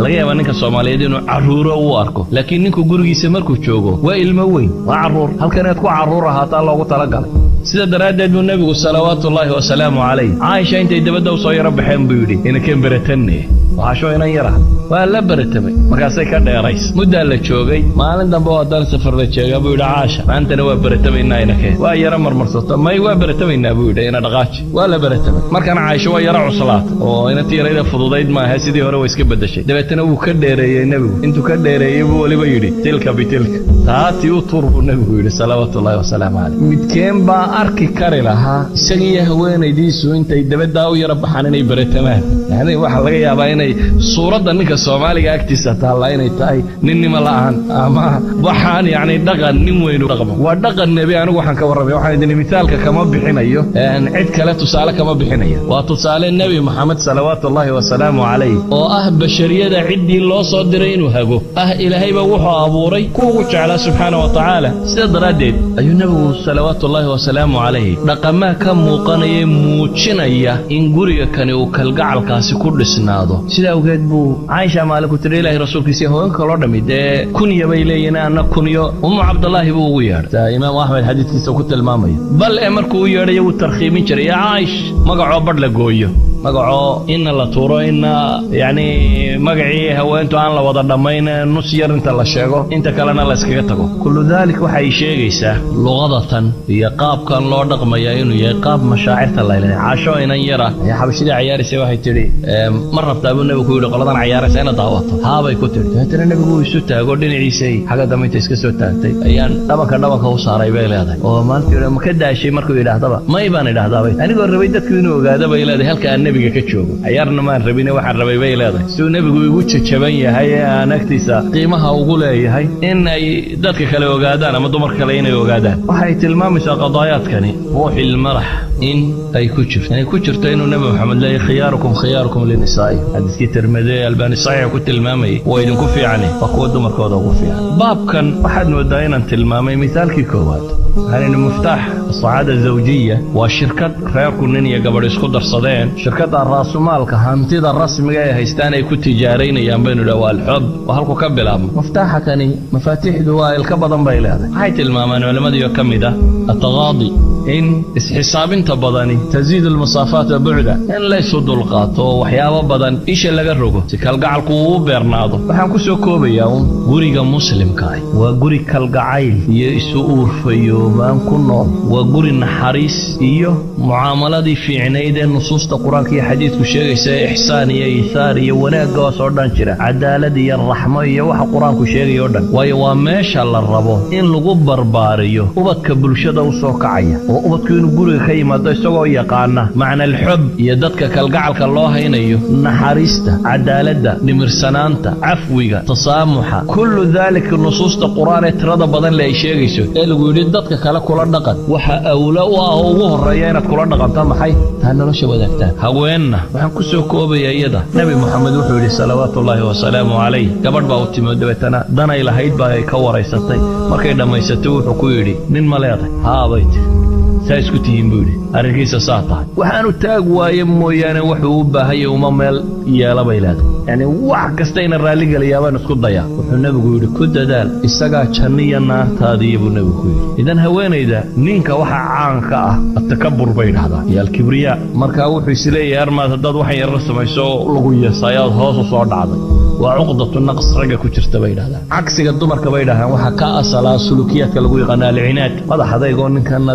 laga yaabaa ninka Soomaaliyeed inuu caruuro u arko laakiin ninku gurigiisa markuu joogo waa ilmo weyn waa caruur halkan aad ku caruur ahaataa loogu talagalay sida daraadeed buu nabigu salawaatullaahi wa salaamu alayhi Aisha intay dabada u soo yara baxeen buu yiri inakeen baratanne waxaa inan yara waa la baratamay markaasay ka dheerays muddo la joogay maalin dambe oo dal safar la jeega buu yiri Aisha maantana waa baratamayna inakeen waa yara marmarsato may waa baratamayna buu yiri ina dhaqaaji waa la baratamay markana Aisha waa yara cuslaat oo ina tiirayda fududayd ma aha sidii hore way iska bedeshay dabeetana wuu ka dheereeyay nabigu intuu ka dheereeyay buu waliba yiri tilka bitilka taati u turbu nabigu yiri salawaatullaahi wa salaamu alayhi midkeen baa arki kari lahaa isaga haweenaydiisu intay dabada u yara baxaan inay baratamaan yani waxa laga yaabaa inay suurada ninka Soomaaliga agtiisa taala inay tahay ninnima la'aan ama waxaan yani dhaqan nin weyn u dhaqmo waa dhaqan nabi anigu waxaan ka warramay waxaan idin misaalka kama bixinayo cid kale tusaale kama bixinayo waa tusaale nabi Muhammad salawaatullaahi wa salaamu alayhi oo ah bashariyada cidii loo soo diray inuu hago ilaahayba wuxuu abuuray kuwa jecel subhanahu wa ta'ala sida daraadeed ayuu nabigu salawaatullaahi wa salaamu alayhi dhaqama ka muuqanaya muujinaya in guriga kani uu kalgacalkaasi ku dhisnaado sida awgeed buu Aisha maaliku tiri ilaahay rasuulkiisa hooyanka loo dhamidee kunya bay leeyeen anna kunyo Abdullah buu ugu yeedhay Imaam Ahmed xadiiskiisa ku tilmaamayo bal markuu u yeedhay uu tarxiimin jiray Aisha magaco bad la gooyo magaco in la tuuro in yani magacii haweentu aan la wada dhamayn nus yar inta la sheego inta kalena la iskaga tago kullu dalik waxay sheegaysaa luqadatan iyo qaabkan loo dhaqmayaa inuu yahay qaab mashaacirta la ilaalinayo Aisha inan yara ay xabashida ciyaarisay waxay tiri mar rabtaa buu nabigu yiri qoladan ciyaaraysa ina daawato haabay ku tirtay tan nabigu isu taago dhinaciisa xaga dambeynta iska soo taagtay ayaan dhabanka u saaray bay leedahay oo maanta ma ka daashay markuu yiraahdaba may baan yiraahdaa anigoo rabay dadku inuu ogaado bay leedahay halka nabiga ka joogo ciyaarna ma rabin waxaan rabay bay leedahay soo nabigu igu jajaban yahay aan agtiisa qiimaha ugu leeyahay in ay dadka kale ogaadaan ama dumar kale inay ogaadaan waxay tilmaamaysaa qadaayaadkani ruuxil marax in ay ku jirto inuu nabi Muhammad leeyahay khiyaarukum linisaa'i hadiiskii Tirmidhi Albani sahih ku tilmaamay waa idin ku fiicnay kuwa dumarkooda ugu fiican baabkan waxaad moodaa inaan tilmaamay misaalkii koowaad هذا مفتاح السعادة الزوجية وشركة خياركم نية قبل يسكت الصدين شركة الرأس مال كهانتي الرسم جاي هيستاني كنت تجارين ينبين له الحب وهلكو كبل مفتاحها كاني مفاتيح دواء الكبض بيل هذا هاي المامان ولما دي يكمل ده التغاضي إن حساب تبضني تزيد المسافات بعدا إن لا يسد القاط وحياه بدن إيش اللي جربه تكالجع القوة برناضه فحنكو سوكوبي يوم جوريجا مسلم كاي وجوري كالجعيل يسوور فيو ما كنا وجوري النحريس إيوه معاملة في عنيد النصوص القرآن كي حديث كشيء إحسانية يسارية وناقة صردان شرا عدالة الرحمة وح قرآن كشيء يردن ويوامش على الربو إن لغبر باريو وبتكبل شدا وسوقعية وبتكون جوري خيمة ده سوى يقعنا معنى الحب يدك كالجعل الله هنا يو نحريسته عدالة نمرسنانته عفوية تصامحة كل ذلك النصوص القرآن ترضى بدن لا شيء يسوي اللي يريد دتك كلا كل النقد وح أولى وهو الريانة كل النقد تام حي هذا لو شو بدك هوينا وحن كسو كوبي يدا نبي محمد وحده صلوات الله وسلامه عليه قبل باوتي مدبتنا دنا إلى هيد باي كوريستي ما كيدا ما يستوي حكويري من ملاذ ها بيت سايسكتين بودي أرجيس ساطع وحنو تاج ويمو يعني وحوبة هي وممل يا لبيلاد يعني واحد كستين الرالي قال يا بان اسكت ضيع وحنا بقول كده دال السجع شنيا النار هذه يبون بقول إذا هوين إذا نينك واحد عنك التكبر بين هذا يا الكبرياء مركا وحي سلي أرما تداد وحي الرسم يسوع لقوية صياد هاص صعد عضي وعقدة النقص رجع كتشت بين هذا عكس الدمر كبينها وحكا أصلا سلوكيات كالقوي قناة العناد هذا حدا يقول إن كان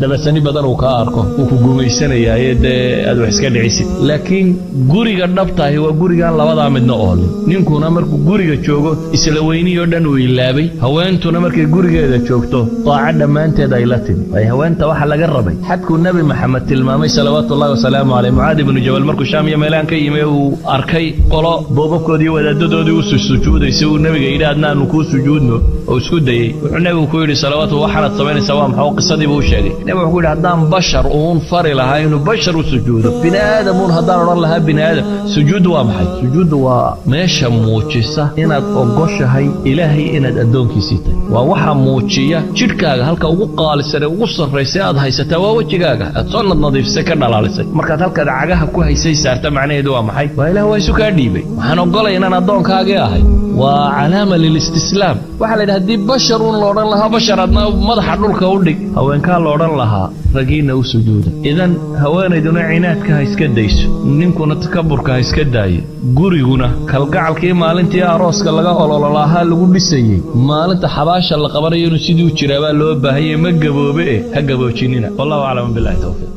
دبسني بدل وكاركو وكجومي سنة يا يد أدوحس كده عيسى لكن جوري قربته هو جوري كان لوضع من نقول نينكو نمر جوري كشوجو إسلويني يردن ويلابي هو أنتو نمر كجوري كده شوكتو طاعد ما أنت دايلتين أي هو أنت واحد لجربي حتى النبي محمد تلمامي صلوات الله وسلامه عليه معاذ بن جبل مركو شام يملان كي يمو أركي قلا بابك دي ولا دودي وسجود يسوي النبي جيد أدنى نكون سجودنا أو سجودي النبي كويل صلوات وحرت صبين سوام حق قصدي بوشاري النبي يقول هدام بشر وانفر لها إنه بشر وسجود بني آدم هدار لها بني آدم سجود وامحي سجود وماشى موجسة إن أتوقش هاي إلهي إن أدون كيسيته waa waxa muujiya jidhkaaga halka ugu qaalisan ee ugu sarreysay aad haysataa waa wajigaaga aad soo nadiifisay ka dhalaalisay markaad halkaad cagaha ku haysay saarta macnaheedu waa maxay waa ilaah waa isu kaa dhiibay waxaan ogolay inaan addoonkaagii ahay waa calaama lilistislaam waxaa la yidhaha haddii bashar un loodhan lahaa bashar adna madaxa dhulka u dhig haweenkaa loodhan lahaa ragiina u sujuuda idan haweenayduna cinaadka ha iska dayso ninkuna takaburka ha iska daayo guriguna kalgacalkii maalintii arooska laga olololaahaa lagu dhisayey maalinta xabaasha la qabanayo inuu siduu jiraabaa loo baahayey ma gaboobe ha gaboojinina wallahu aclam billahi tawfiiq